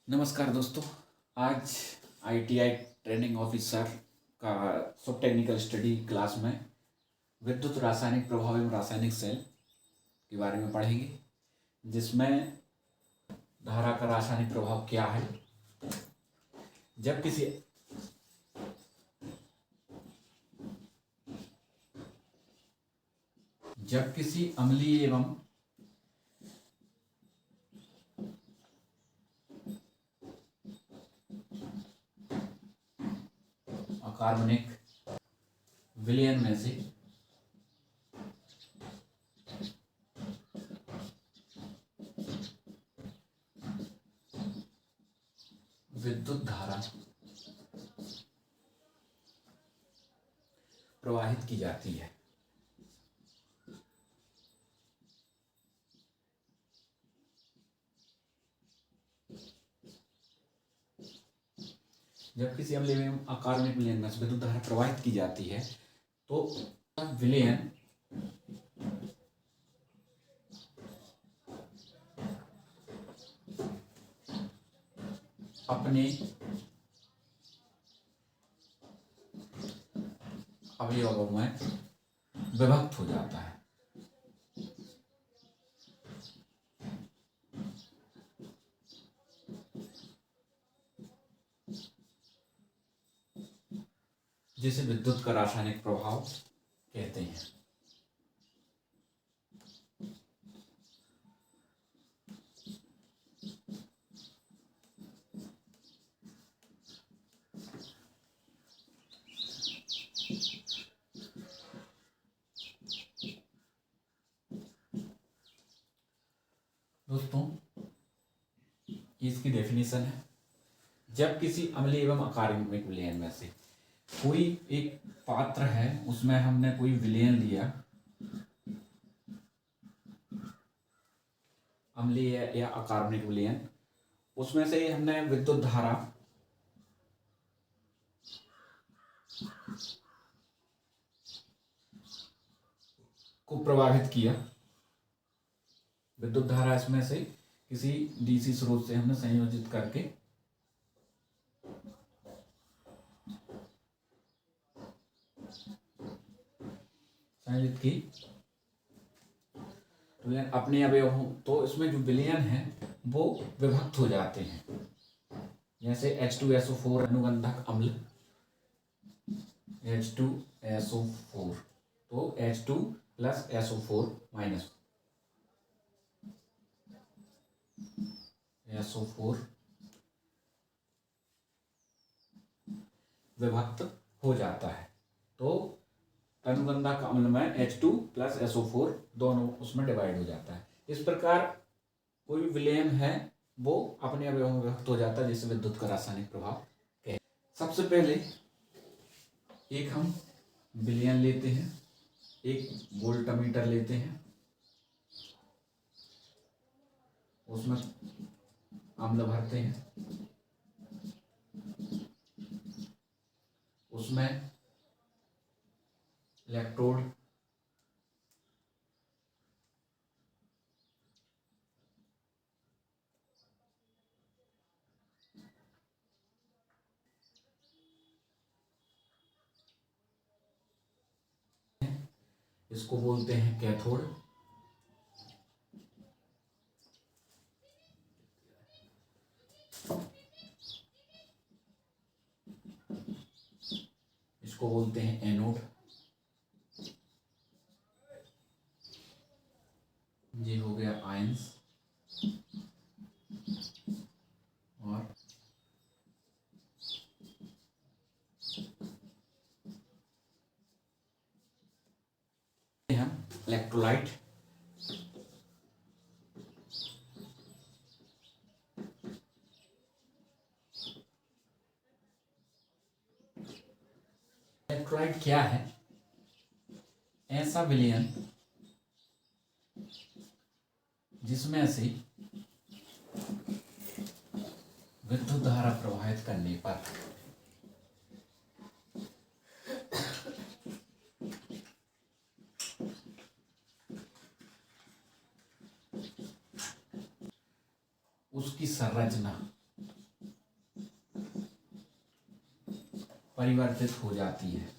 नमस्कार दोस्तों। आज आईटीआई ट्रेनिंग ऑफिसर का सब टेक्निकल स्टडी क्लास में विद्युत रासायनिक प्रभाव एवं रासायनिक सेल के बारे में पढ़ेंगे, जिसमें धारा का रासायनिक प्रभाव क्या है। जब किसी अम्लीय एवं अकार्बनिक विलयन में से विद्युत धारा प्रवाहित की जाती है, जब किसी अम्लीय एवं अकार्बनिक विलयन में से विद्युत धारा प्रवाहित की जाती है तो विलयन अपने अवयवों में विभक्त हो जाता है। जिसे विद्युत का रासायनिक प्रभाव कहते हैं। दोस्तों, इसकी डेफिनेशन है, जब किसी अम्लीय एवं अकार्बनिक विलयन में से कोई एक पात्र है, उसमें हमने कोई विलयन लिया, अम्लीय या अकार्बनिक विलयन, उसमें से हमने विद्युत धारा को प्रभावित किया। विद्युत धारा इसमें से किसी डीसी स्रोत से हमने संयोजित करके संयोजित की तो अपने अवयव, तो इसमें जो विलयन है वो विभक्त हो जाते हैं। जैसे H2SO4 अनुबंधक अम्ल, H2SO4, तो H2 plus SO4 minus SO4 विभक्त हो जाता है। तो अनुबंधक अम्ल में H2 प्लस SO4 दोनों उसमें डिवाइड हो जाता है। इस प्रकार कोई विलयन है वो अपने अवयवों में विभक्त हो जाता है, जिसे विद्युत का रासायनिक प्रभाव कहते हैं। सबसे पहले एक हम विलयन लेते हैं, एक वोल्टमीटर लेते हैं, उसमें अम्ल भरते हैं, उसमें इलेक्ट्रोड इसको बोलते हैं कैथोड, इसको बोलते हैं एनोड। ये हो गया आयंस, और हम इलेक्ट्रोलाइट, इलेक्ट्रोलाइट क्या है? ऐसा विलयन जिसमें से विद्युत धारा प्रवाहित करने पर उसकी संरचना परिवर्तित हो जाती है।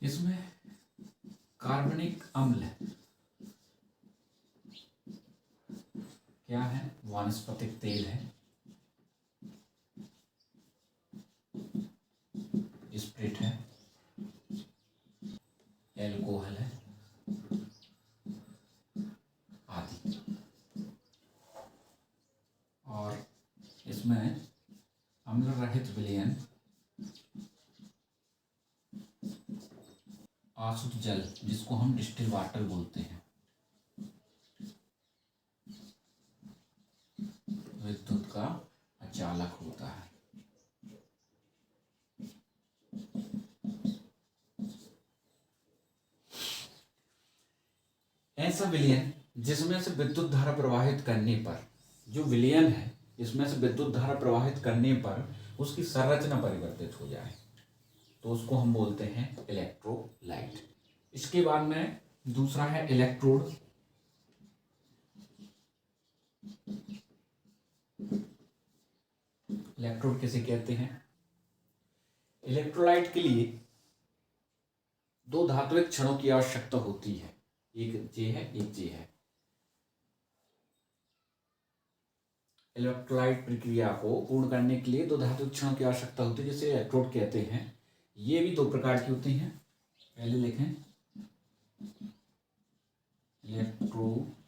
इसमें कार्बनिक अम्ल क्या है? वानस्पतिक तेल है, स्प्रिट है, एल्कोहल है आदि। और इसमें अम्ल रहित विलयन आसुत जल, जिसको हम डिस्टिल वाटर बोलते हैं, विद्युत का अचालक होता है। ऐसा विलयन जिसमें से विद्युत धारा प्रवाहित करने पर, जो विलयन है इसमें से विद्युत धारा प्रवाहित करने पर उसकी संरचना परिवर्तित हो जाए, तो उसको हम बोलते हैं इलेक्ट्रोलाइट। इसके बाद में दूसरा है इलेक्ट्रोड। इलेक्ट्रोड किसे कहते हैं? इलेक्ट्रोलाइट के लिए दो धात्विक क्षणों की आवश्यकता होती है, एक जे है एक जे है। इलेक्ट्रोलाइट प्रक्रिया को पूर्ण करने के लिए दो धात्विक क्षणों की आवश्यकता होती है, जिसे इलेक्ट्रोड कहते हैं। ये भी दो प्रकार की होती हैं। पहले लिखें इलेक्ट्रोलाइट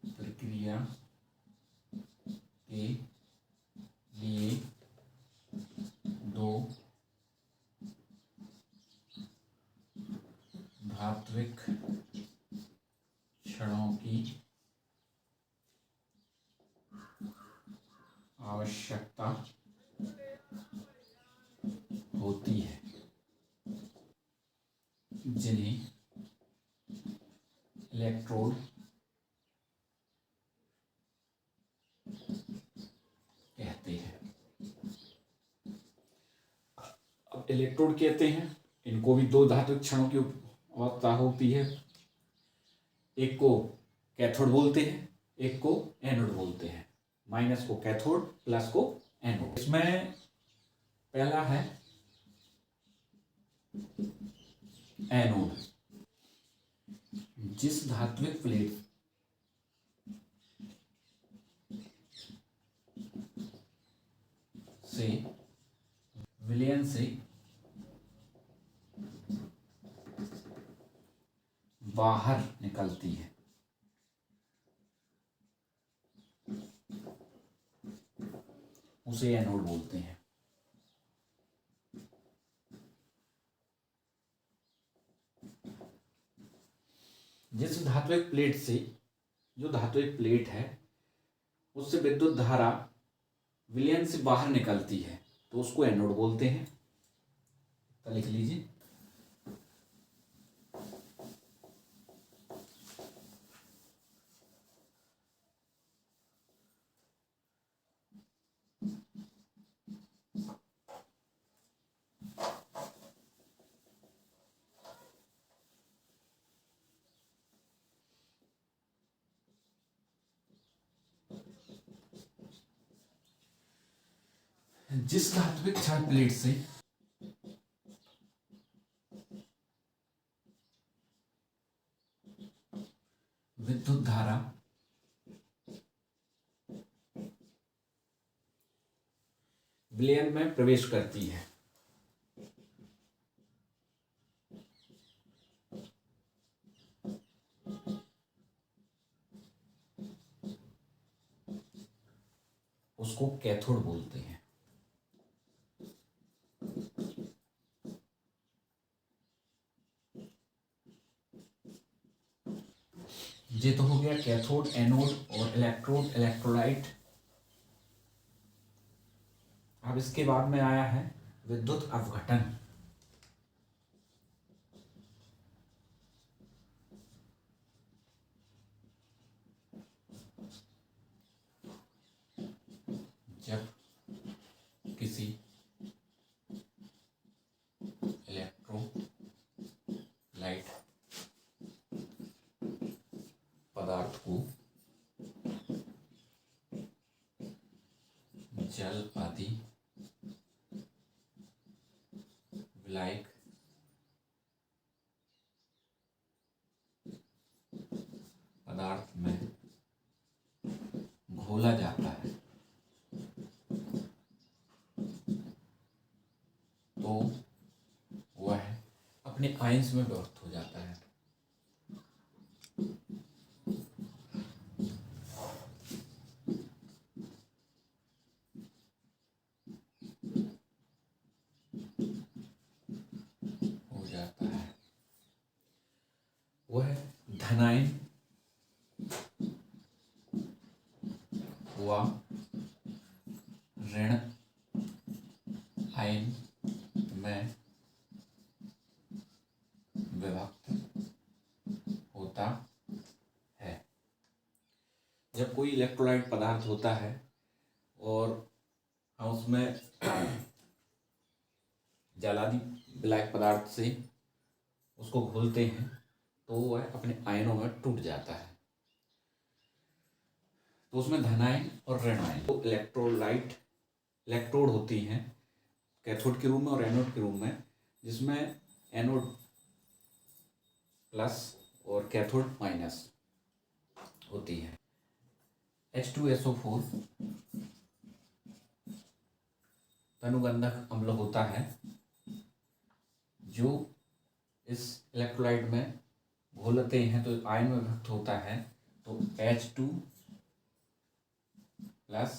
प्रक्रिया के लिए दो धात्विक क्षणों की आवश्यकता होती है, जिन्हें इलेक्ट्रोड कहते हैं। अब इलेक्ट्रोड कहते हैं, इनको भी दो धात्विक क्षणों की आवश्यकता होती है। एक को कैथोड बोलते हैं, एक को एनोड बोलते हैं। माइनस को कैथोड, प्लस को एनोड। इसमें पहला है एनोड। जिस धात्विक प्लेट से विलयन से बाहर निकलती है, उसे एनोड बोलते हैं। जिस धात्विक प्लेट से, जो धात्विक प्लेट है उससे विद्युत धारा विलयन से बाहर निकलती है, तो उसको एनोड बोलते हैं। तो लिख लीजिए जिस धात्विक क्षण प्लेट से विद्युत धारा विलयन में प्रवेश करती है, उसको कैथोड बोलते हैं। ये तो हो गया कैथोड, एनोड और इलेक्ट्रोड, इलेक्ट्रोलाइट। अब इसके बाद में आया है विद्युत अपघटन। जल आदि विलायक पदार्थ में घोला जाता है तो वह अपने आयंस में विभक्त हो जाता है। वह धनायन व ऋण आयन में विभक्त होता है। जब कोई इलेक्ट्रोलाइट पदार्थ होता है और हम उसमें जलादि विलायक पदार्थ से उसको घोलते हैं तो वह अपने आयनों में टूट जाता है। तो उसमें धनायन और ऋण आयन तो इलेक्ट्रोड होती हैं कैथोड के रूप में और एनोड के रूप में, जिसमें एनोड प्लस और कैथोड माइनस होती है। H2SO4 तनुगंधक अम्ल होता है जो इस इलेक्ट्रोलाइट में घोलते हैं तो आयन में विभक्त होता है तो H2 plus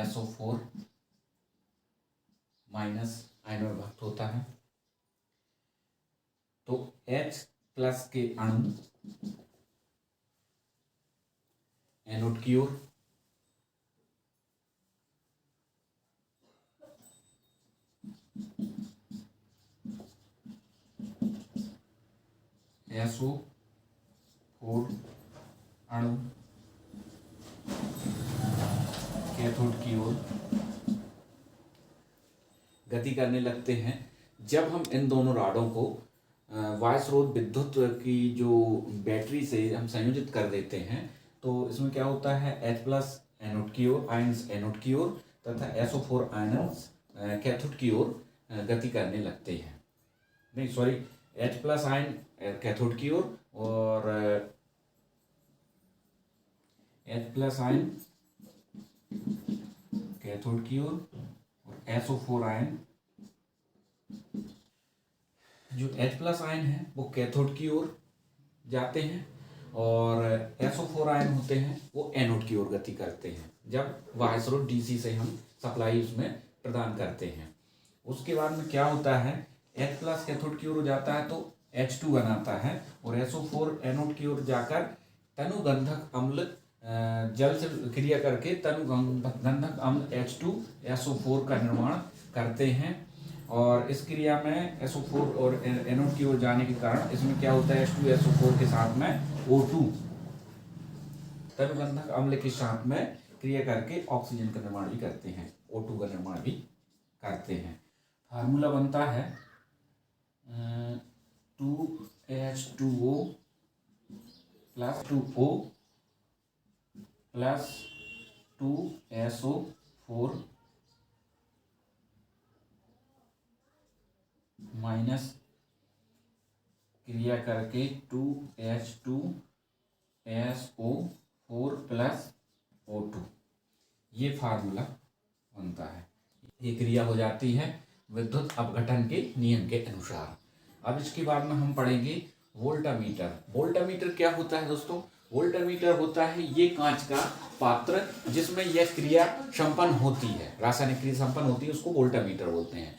SO4 minus ion में विभक्त होता है। तो H प्लस के अणु एनोड की ओर SO4 अणु कैथोड की ओर गति करने लगते हैं। जब हम इन दोनों राडों को वायु स्रोत विद्युत की जो बैटरी से हम संयोजित कर देते हैं तो इसमें क्या होता है, H प्लस एनोड की ओर आयंस एनोड की ओर तथा SO4 आयंस कैथोड की ओर गति करने लगते हैं। नहीं sorry, H plus ion cathode की ओर और H प्लस आयन कैथोड की ओर और SO4 आयन, जो H प्लस आयन है वो कैथोड की ओर जाते हैं और SO4 आयन होते हैं वो एनोड की ओर गति करते हैं जब बाह्य स्रोत DC से हम सप्लाई उसमें प्रदान करते हैं। उसके बाद में क्या होता है, H प्लस कैथोड की ओर हो जाता है तो H2 बनाता है और SO4 एनोड की ओर जाकर तनुगंधक अम्ल जल से क्रिया करके तनुगंधक अम्ल H2SO4 का निर्माण करते हैं। और इस क्रिया में SO4 और एनोड की ओर जाने के कारण इसमें क्या होता है, H2SO4 के साथ में O2 तनुगंधक अम्ल के साथ में क्रिया करके ऑक्सीजन का निर्माण भी करते हैं, O2 का निर्माण भी करते हैं। फार्मूला बनता है 2H2O plus 2O plus 2SO4 minus क्रिया करके 2H2SO4 प्लस O2, ये फार्मूला बनता है। ये क्रिया हो जाती है विद्युत अपघटन के नियम के अनुसार। अब इसके बाद में हम पढ़ेंगे वोल्टामीटर। वोल्टामीटर क्या होता है दोस्तों? वोल्टामीटर होता है ये कांच का पात्र जिसमें यह क्रिया संपन्न होती है, रासायनिक क्रिया संपन्न होती है, उसको वोल्टामीटर बोलते हैं।